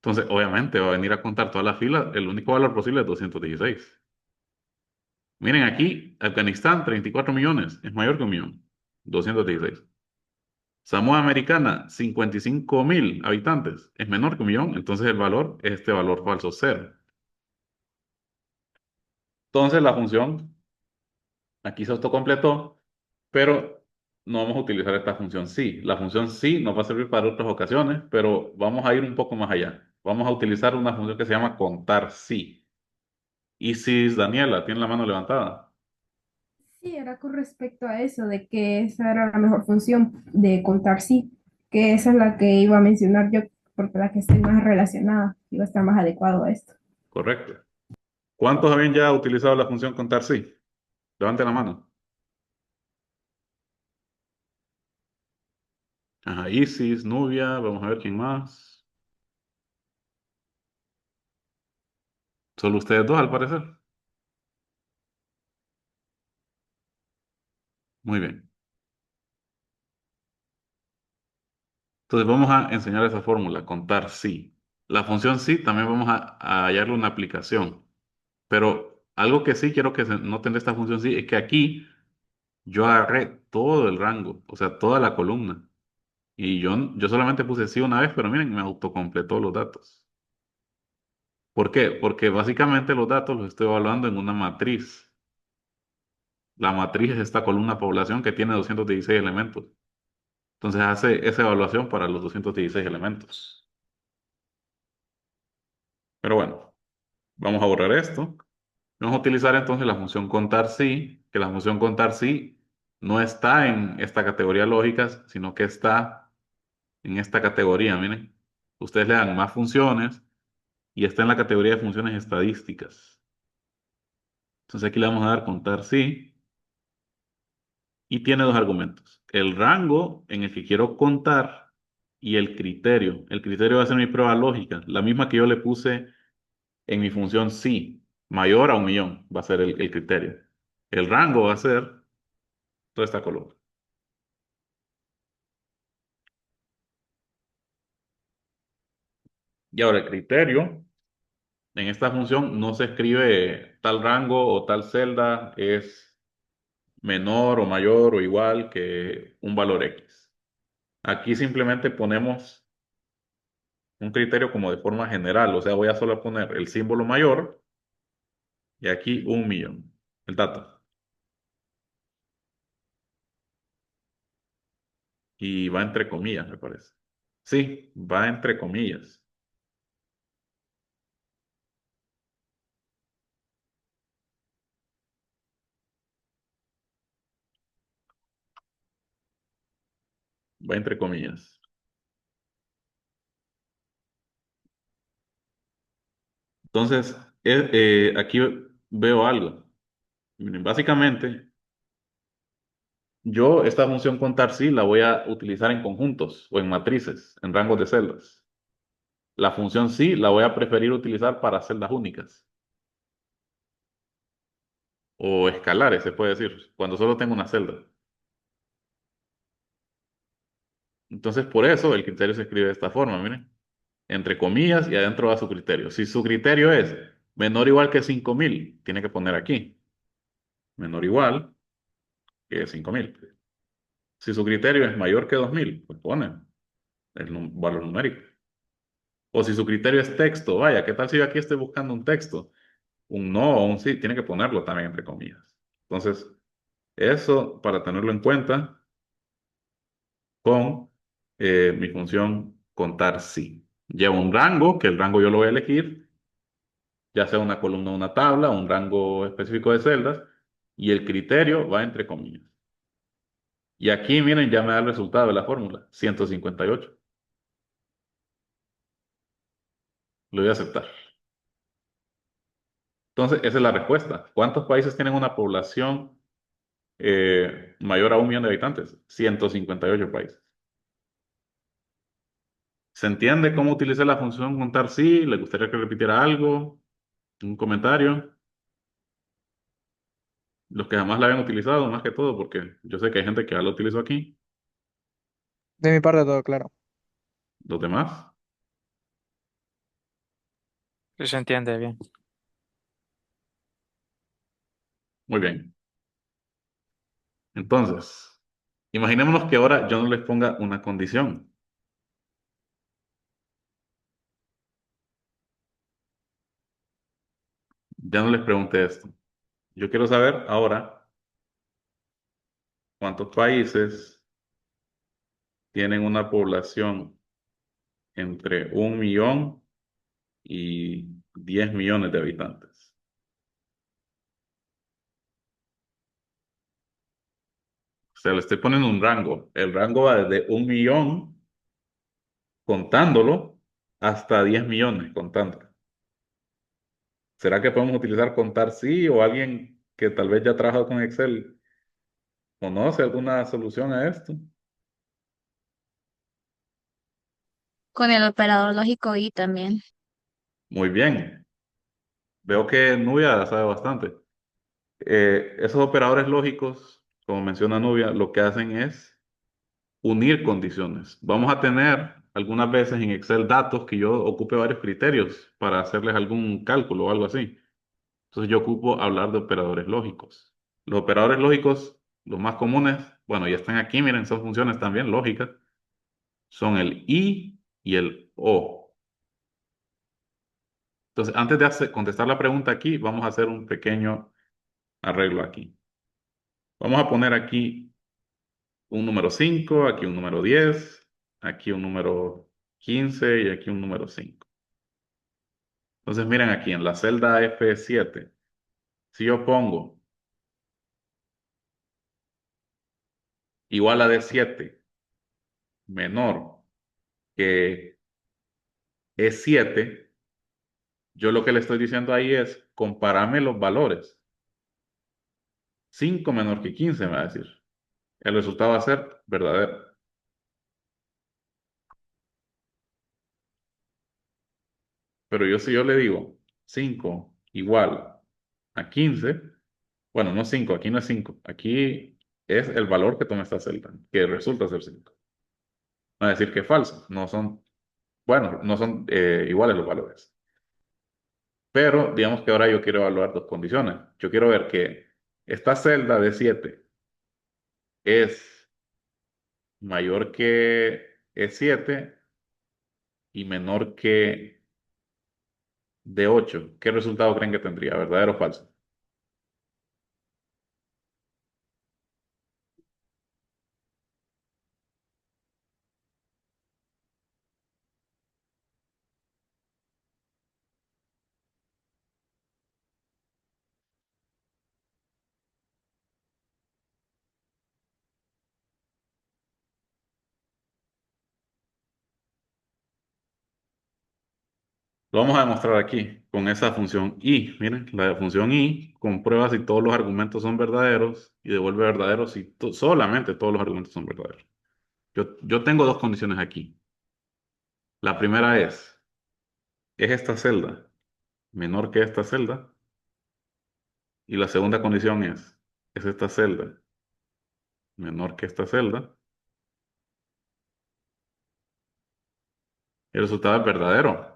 Entonces, obviamente, va a venir a contar todas las filas, el único valor posible es 216. Miren aquí, Afganistán, 34 millones, es mayor que 1 millón, 216. Samoa Americana, 55.000 habitantes, es menor que 1 millón, entonces el valor es este valor falso cero. Entonces la función aquí se autocompletó, pero no vamos a utilizar esta función sí. La función sí nos va a servir para otras ocasiones, pero vamos a ir un poco más allá. Vamos a utilizar una función que se llama contar sí. Y si Daniela tiene la mano levantada. Sí, era con respecto a eso, de que esa era la mejor función de contar sí, que esa es la que iba a mencionar yo, porque la que estoy más relacionada, iba a estar más adecuado a esto. Correcto. ¿Cuántos habían ya utilizado la función contar sí? Levanten la mano. Ajá, Isis, Nubia, vamos a ver quién más. Solo ustedes dos, al parecer. Muy bien. Entonces vamos a enseñar esa fórmula, contar sí. La función sí también vamos a hallarle una aplicación. Pero algo que sí quiero que se noten de esta función sí es que aquí yo agarré todo el rango, o sea, toda la columna. Y yo solamente puse sí una vez, pero miren, me autocompletó los datos. ¿Por qué? Porque básicamente los datos los estoy evaluando en una matriz. La matriz es esta columna población que tiene 216 elementos. Entonces hace esa evaluación para los 216 elementos. Pero bueno, vamos a borrar esto. Vamos a utilizar entonces la función contar sí, que la función contar sí no está en esta categoría lógicas, sino que está en esta categoría. Miren, ustedes le dan más funciones y está en la categoría de funciones estadísticas. Entonces aquí le vamos a dar contar sí y tiene dos argumentos. El rango en el que quiero contar y el criterio. El criterio va a ser mi prueba lógica, la misma que yo le puse en mi función sí, mayor a 1.000.000, va a ser el criterio. El rango va a ser toda esta columna. Y ahora el criterio, en esta función no se escribe tal rango o tal celda es menor o mayor o igual que un valor X. Aquí simplemente ponemos un criterio como de forma general, o sea, voy a solo poner el símbolo mayor y aquí 1.000.000, el dato. Y va entre comillas, me parece. Sí, va entre comillas. Va entre comillas. Entonces, aquí veo algo. Miren, básicamente, yo esta función contar sí la voy a utilizar en conjuntos o en matrices, en rangos de celdas. La función sí la voy a preferir utilizar para celdas únicas o escalares, se puede decir, cuando solo tengo una celda. Entonces, por eso el criterio se escribe de esta forma, miren, entre comillas y adentro va su criterio. Si su criterio es menor o igual que 5.000, tiene que poner aquí, menor o igual que 5.000. Si su criterio es mayor que 2.000, pues pone el valor numérico. O si su criterio es texto, vaya, ¿qué tal si yo aquí estoy buscando un texto? Un no o un sí, tiene que ponerlo también entre comillas. Entonces, eso para tenerlo en cuenta con mi función contar sí. Lleva un rango, que el rango yo lo voy a elegir, ya sea una columna o una tabla, un rango específico de celdas, y el criterio va entre comillas. Y aquí, miren, ya me da el resultado de la fórmula, 158. Lo voy a aceptar. Entonces, esa es la respuesta. ¿Cuántos países tienen una población mayor a 1.000.000 de habitantes? 158 países. ¿Se entiende cómo utilicé la función contar sí? ¿Le gustaría que repitiera algo? ¿Un comentario? Los que jamás la habían utilizado, más que todo, porque yo sé que hay gente que ya lo utilizó aquí. De mi parte todo claro. ¿Los demás? Sí se entiende bien. Muy bien. Entonces, imaginémonos que ahora yo no les ponga una condición. Ya no les pregunte esto. Yo quiero saber ahora cuántos países tienen una población entre 1.000.000 y 10 millones de habitantes. O sea, le estoy poniendo un rango. El rango va desde 1.000.000 contándolo hasta 10 millones contándolo. ¿Será que podemos utilizar contar sí o alguien que tal vez ya ha trabajado con Excel conoce alguna solución a esto? Con el operador lógico y también. Muy bien. Veo que Nubia sabe bastante. Esos operadores lógicos, como menciona Nubia, lo que hacen es unir condiciones. Vamos a tener algunas veces en Excel datos que yo ocupe varios criterios para hacerles algún cálculo o algo así. Entonces yo ocupo hablar de operadores lógicos. Los operadores lógicos, los más comunes, bueno, ya están aquí, miren, son funciones también lógicas, son el y el o. Entonces, antes de contestar la pregunta aquí, vamos a hacer un pequeño arreglo aquí. Vamos a poner aquí un número 5, aquí un número 10, aquí un número 15 y aquí un número 5. Entonces, miren aquí en la celda F7, si yo pongo igual a D7 menor que E7, yo lo que le estoy diciendo ahí es, compárame los valores. 5 menor que 15 me va a decir. el resultado va a ser verdadero. Pero si yo le digo 5 igual a 15, bueno, no 5, aquí no es 5, aquí es el valor que toma esta celda, que resulta ser 5. Va a decir que es falso, no son, bueno, no son iguales los valores. Pero digamos que ahora yo quiero evaluar dos condiciones. Yo quiero ver que esta celda de 7 es mayor que E7 y menor que D8. ¿Qué resultado creen que tendría? ¿Verdadero o falso? Lo vamos a demostrar aquí con esa función i. Miren, la función i comprueba si todos los argumentos son verdaderos y devuelve verdaderos si solamente todos los argumentos son verdaderos. Yo tengo dos condiciones aquí. La primera ¿es esta celda menor que esta celda? Y la segunda condición ¿es esta celda menor que esta celda? El resultado es verdadero.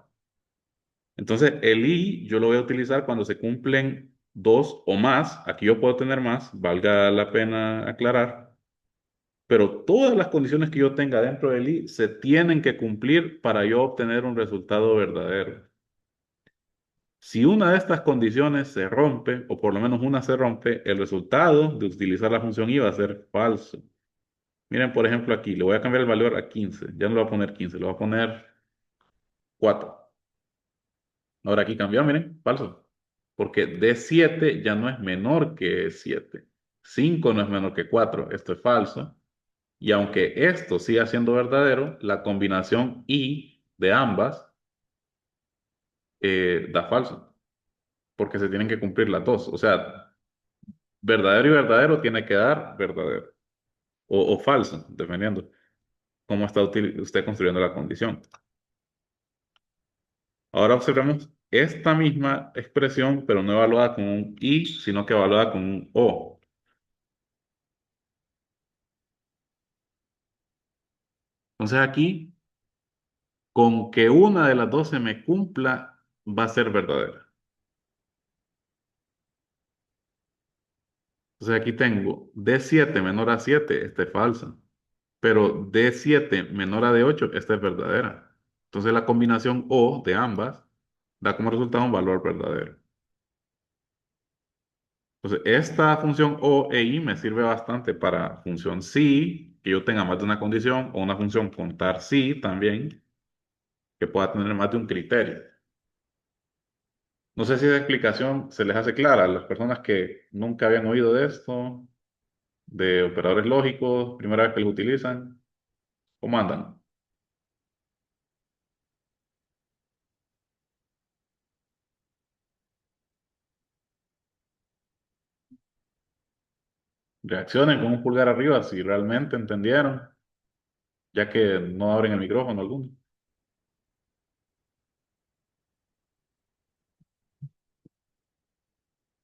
Entonces, el i yo lo voy a utilizar cuando se cumplen dos o más. Aquí yo puedo tener más, valga la pena aclarar. Pero todas las condiciones que yo tenga dentro del i se tienen que cumplir para yo obtener un resultado verdadero. Si una de estas condiciones se rompe, o por lo menos una se rompe, el resultado de utilizar la función i va a ser falso. Miren, por ejemplo, aquí le voy a cambiar el valor a 15. Ya no le voy a poner 15, le voy a poner 4. Ahora aquí cambió, miren, falso. Porque D7 ya no es menor que 7. 5 no es menor que 4. Esto es falso. Y aunque esto siga siendo verdadero, la combinación y de ambas da falso. Porque se tienen que cumplir las dos. O sea, verdadero y verdadero tiene que dar verdadero. O falso, dependiendo cómo está usted construyendo la condición. Ahora observemos esta misma expresión, pero no evaluada con un i, sino que evaluada con un o. Entonces aquí, con que una de las dos se me cumpla, va a ser verdadera. Entonces aquí tengo D7 menor a 7, esta es falsa. Pero D7 menor a D8, esta es verdadera. Entonces la combinación O de ambas da como resultado un valor verdadero. Entonces esta función O e I me sirve bastante para función si, que yo tenga más de una condición, o una función contar si también, que pueda tener más de un criterio. No sé si esa explicación se les hace clara a las personas que nunca habían oído de esto, de operadores lógicos, primera vez que los utilizan. ¿Cómo andan? Reaccionen con un pulgar arriba si realmente entendieron, ya que no abren el micrófono alguno.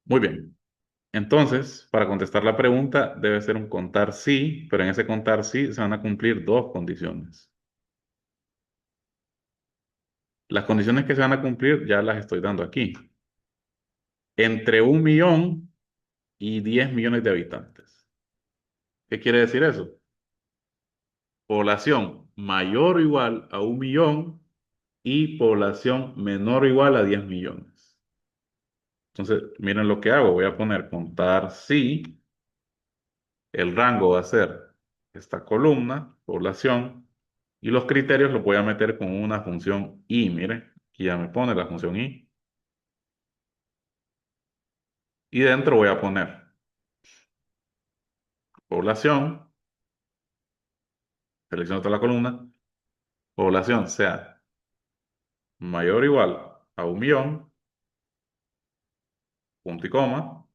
Muy bien. Entonces, para contestar la pregunta, debe ser un contar sí, pero en ese contar sí se van a cumplir dos condiciones. Las condiciones que se van a cumplir ya las estoy dando aquí. Entre 1 millón y 10 millones de habitantes. ¿Qué quiere decir eso? Población mayor o igual a 1 millón y población menor o igual a 10 millones. Entonces, miren lo que hago. Voy a poner contar sí. El rango va a ser esta columna, población, y los criterios los voy a meter con una función i. Miren, aquí ya me pone la función i. Y dentro voy a poner población, selecciono toda la columna, población sea mayor o igual a 1 millón, punto y coma.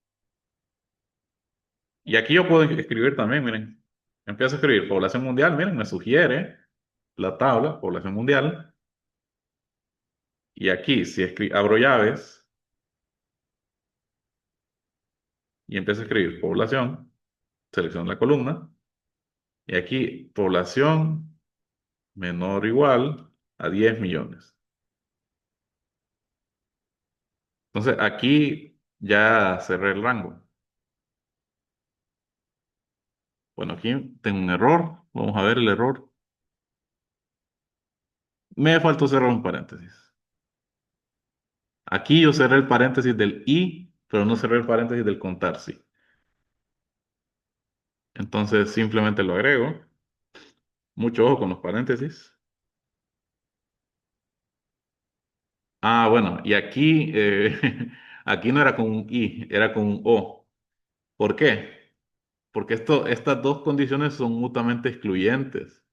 Y aquí yo puedo escribir también, miren, Empiezo a escribir población mundial, miren, me sugiere la tabla, población mundial, y aquí si abro llaves y empiezo a escribir población, selecciono la columna, y aquí población menor o igual a 10 millones. Entonces aquí ya cerré el rango. Bueno, aquí tengo un error. Vamos a ver el error. Me faltó cerrar un paréntesis. Aquí yo cerré el paréntesis del y, pero no cerré el paréntesis del contar sí. Entonces simplemente lo agrego. Mucho ojo con los paréntesis. Ah, bueno, y aquí, aquí no era con un i, era con un o. ¿Por qué? Porque estas dos condiciones son mutuamente excluyentes.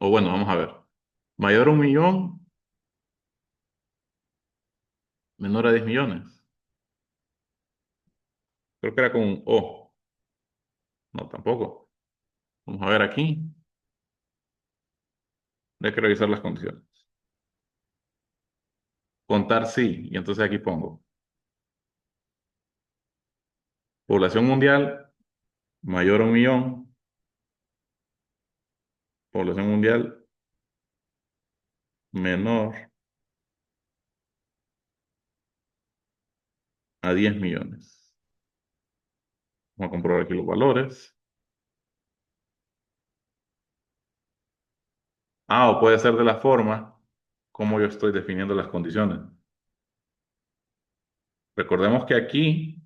O bueno, vamos a ver. Mayor a 1 millón, menor a 10 millones. Creo que era con un o. No, tampoco. Vamos a ver aquí. Hay que revisar las condiciones. Contar sí. Y entonces aquí pongo población mundial mayor a 1 millón. Población mundial menor a 10 millones. Vamos a comprobar aquí los valores. Ah, o puede ser de la forma como yo estoy definiendo las condiciones. Recordemos que aquí,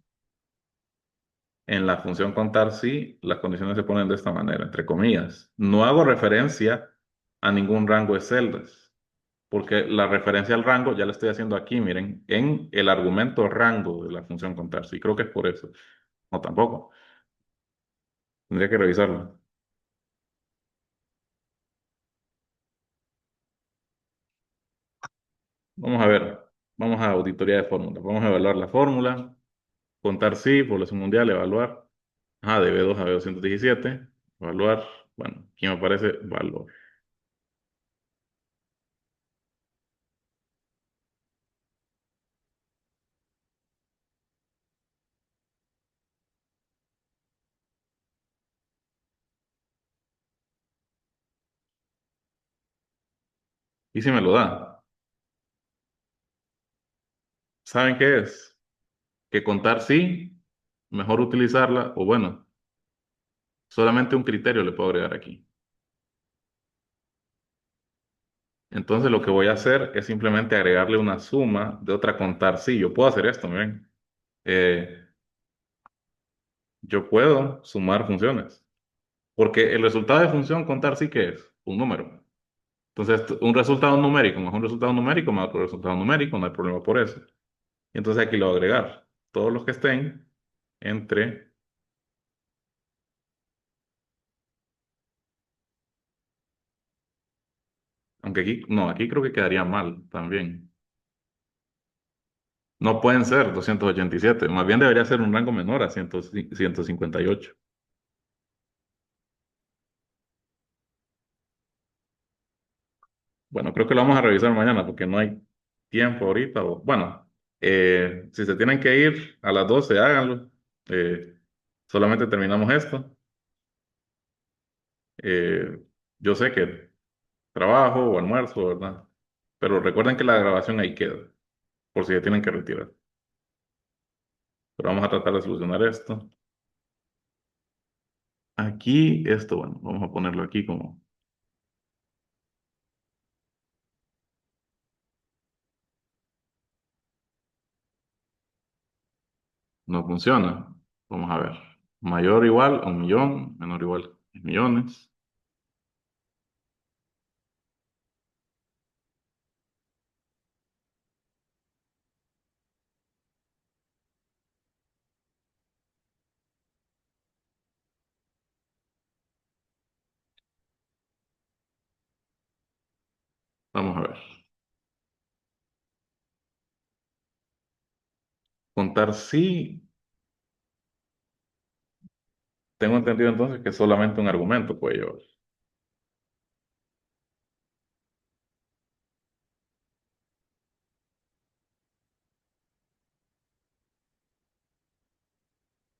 en la función contar sí, las condiciones se ponen de esta manera, entre comillas. No hago referencia a ningún rango de celdas, porque la referencia al rango ya la estoy haciendo aquí, miren, en el argumento rango de la función contar sí. Creo que es por eso. No, tampoco. Tendría que revisarlo. Vamos a ver. Vamos a auditoría de fórmulas. Vamos a evaluar la fórmula. Contar sí, población mundial, evaluar. De B2 a B217. Evaluar. Bueno, aquí me aparece valor. Y si me lo da. ¿Saben qué es? Que contar sí, mejor utilizarla, o bueno, solamente un criterio le puedo agregar aquí. Entonces lo que voy a hacer es simplemente agregarle una suma de otra contar sí. Yo puedo hacer esto, miren. Eh, yo puedo sumar funciones. Porque el resultado de función contar sí que es un número. Entonces, un resultado numérico más un resultado numérico más otro resultado numérico, no hay problema por eso. Y entonces aquí lo voy a agregar. Todos los que estén entre, aunque aquí, no, aquí creo que quedaría mal también. No pueden ser 287, más bien debería ser un rango menor a 100 158. Bueno, creo que lo vamos a revisar mañana porque no hay tiempo ahorita. Bueno, si se tienen que ir a las 12 háganlo. Solamente terminamos esto. Eh, yo sé que trabajo o almuerzo, ¿verdad? Pero recuerden que la grabación ahí queda, por si se tienen que retirar. Pero vamos a tratar de solucionar esto. Aquí, esto, bueno, vamos a ponerlo aquí como no funciona. Vamos a ver. Mayor o igual a 1 millón, menor o igual a 10 millones. Vamos a ver. contar sí, tengo entendido entonces que solamente un argumento puede llevar.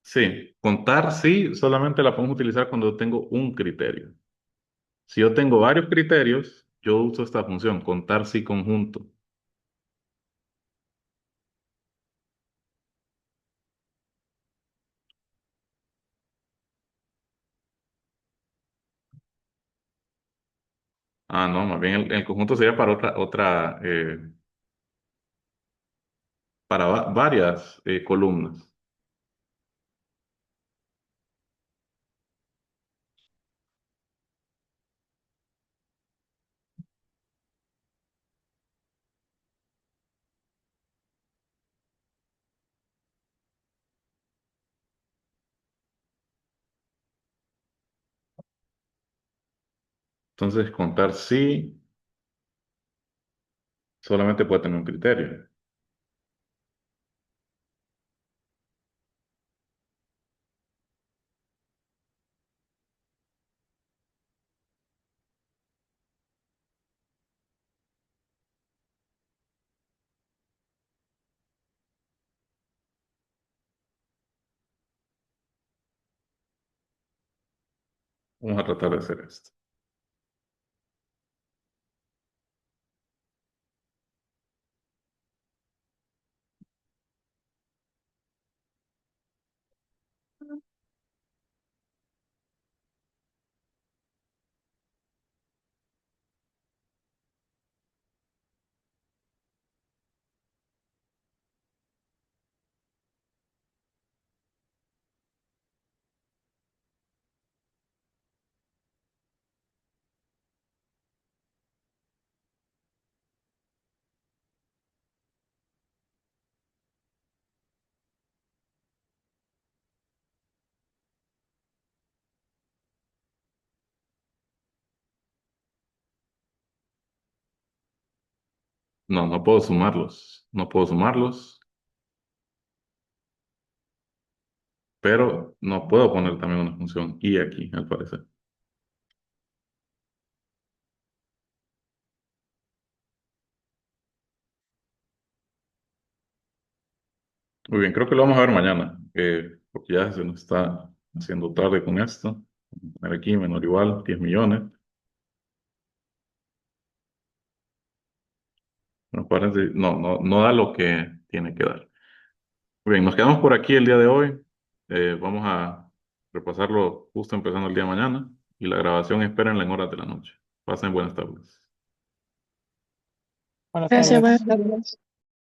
Sí, contar sí, solamente la podemos utilizar cuando tengo un criterio. Si yo tengo varios criterios, yo uso esta función, contar sí conjunto. Ah, no, más bien el conjunto sería para para varias columnas. Entonces, contar sí solamente puede tener un criterio. Vamos a tratar de hacer esto. No, no puedo sumarlos. No puedo sumarlos, pero no puedo poner también una función y aquí, al parecer. Muy bien, creo que lo vamos a ver mañana, porque ya se nos está haciendo tarde con esto. Vamos a poner aquí menor o igual, 10 millones. Me parece, no da lo que tiene que dar. Muy bien, nos quedamos por aquí el día de hoy. Vamos a repasarlo justo empezando el día de mañana y la grabación espérenla en horas de la noche. Pasen buenas tardes. Buenas Gracias, tardes. buenas tardes.